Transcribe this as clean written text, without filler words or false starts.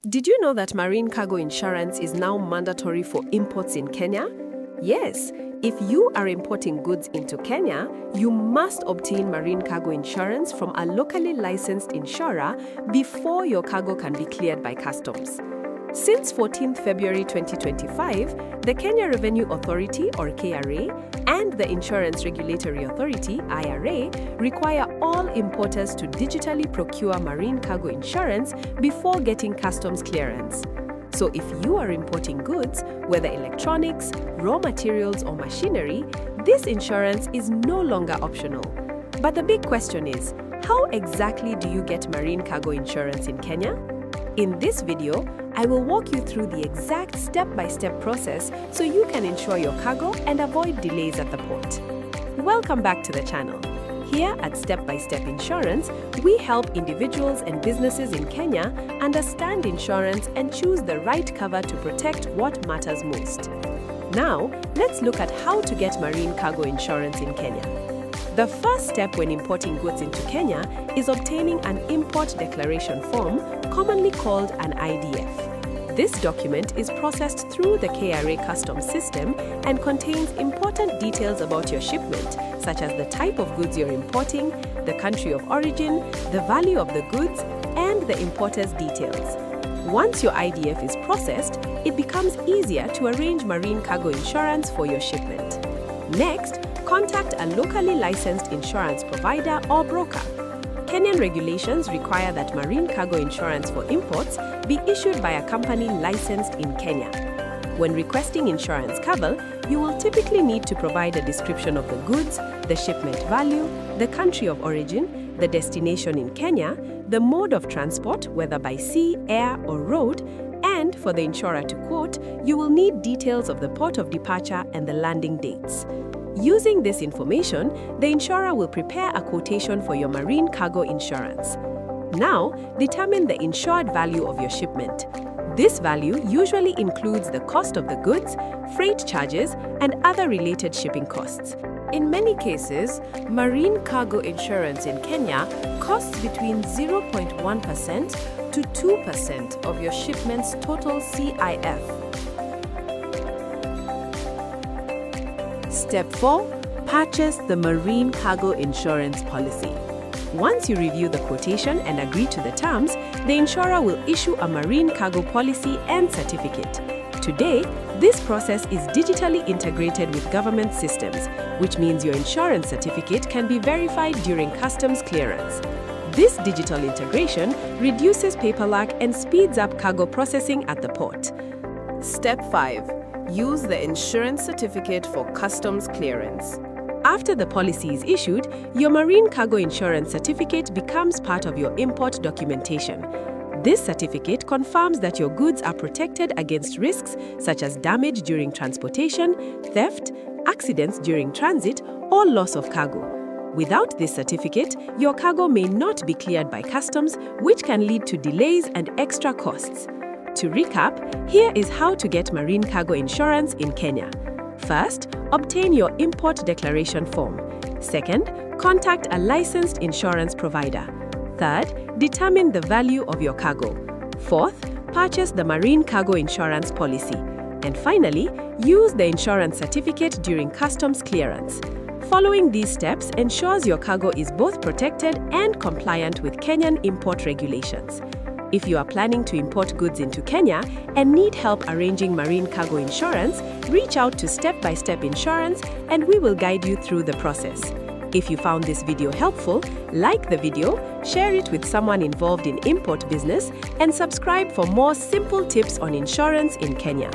Did you know that marine cargo insurance is now mandatory for imports in Kenya? Yes, if you are importing goods into Kenya, you must obtain marine cargo insurance from a locally licensed insurer before your cargo can be cleared by customs. Since 14th February 2025, the Kenya Revenue Authority or KRA and the Insurance Regulatory Authority IRA require all importers to digitally procure marine cargo insurance before getting customs clearance. So if you are importing goods, whether electronics, raw materials or machinery, this insurance is no longer optional. But the big question is, how exactly do you get marine cargo insurance in Kenya? In this video, I will walk you through the exact step-by-step process so you can insure your cargo and avoid delays at the port. Welcome back to the channel. Here at Step by Step Insurance, we help individuals and businesses in Kenya understand insurance and choose the right cover to protect what matters most. Now, let's look at how to get marine cargo insurance in Kenya. The first step when importing goods into Kenya is obtaining an import declaration form, commonly called an IDF. This document is processed through the KRA customs system and contains important details about your shipment, such as the type of goods you're importing, the country of origin, the value of the goods, and the importer's details. Once your IDF is processed, it becomes easier to arrange marine cargo insurance for your shipment. Next, contact a locally licensed insurance provider or broker. Kenyan regulations require that marine cargo insurance for imports be issued by a company licensed in Kenya. When requesting insurance cover, you will typically need to provide a description of the goods, the shipment value, the country of origin, the destination in Kenya, the mode of transport, whether by sea, air, or road, and for the insurer to quote, you will need details of the port of departure and the landing dates. Using this information, the insurer will prepare a quotation for your marine cargo insurance. Now, determine the insured value of your shipment. This value usually includes the cost of the goods, freight charges, and other related shipping costs. In many cases, marine cargo insurance in Kenya costs between 0.1% to 2% of your shipment's total CIF. Step 4. Purchase the marine cargo insurance policy. Once you review the quotation and agree to the terms, the insurer will issue a marine cargo policy and certificate. Today, this process is digitally integrated with government systems, which means your insurance certificate can be verified during customs clearance. This digital integration reduces paperwork and speeds up cargo processing at the port. Step 5. Use the insurance certificate for customs clearance. After the policy is issued, your marine cargo insurance certificate becomes part of your import documentation. This certificate confirms that your goods are protected against risks such as damage during transportation, theft, accidents during transit, or loss of cargo. Without this certificate, your cargo may not be cleared by customs, which can lead to delays and extra costs. To recap, here is how to get marine cargo insurance in Kenya. First, obtain your import declaration form. Second, contact a licensed insurance provider. Third, determine the value of your cargo. Fourth, purchase the marine cargo insurance policy. And finally, use the insurance certificate during customs clearance. Following these steps ensures your cargo is both protected and compliant with Kenyan import regulations. If you are planning to import goods into Kenya and need help arranging marine cargo insurance, reach out to Step by Step Insurance and we will guide you through the process. If you found this video helpful, like the video, share it with someone involved in import business, and subscribe for more simple tips on insurance in Kenya.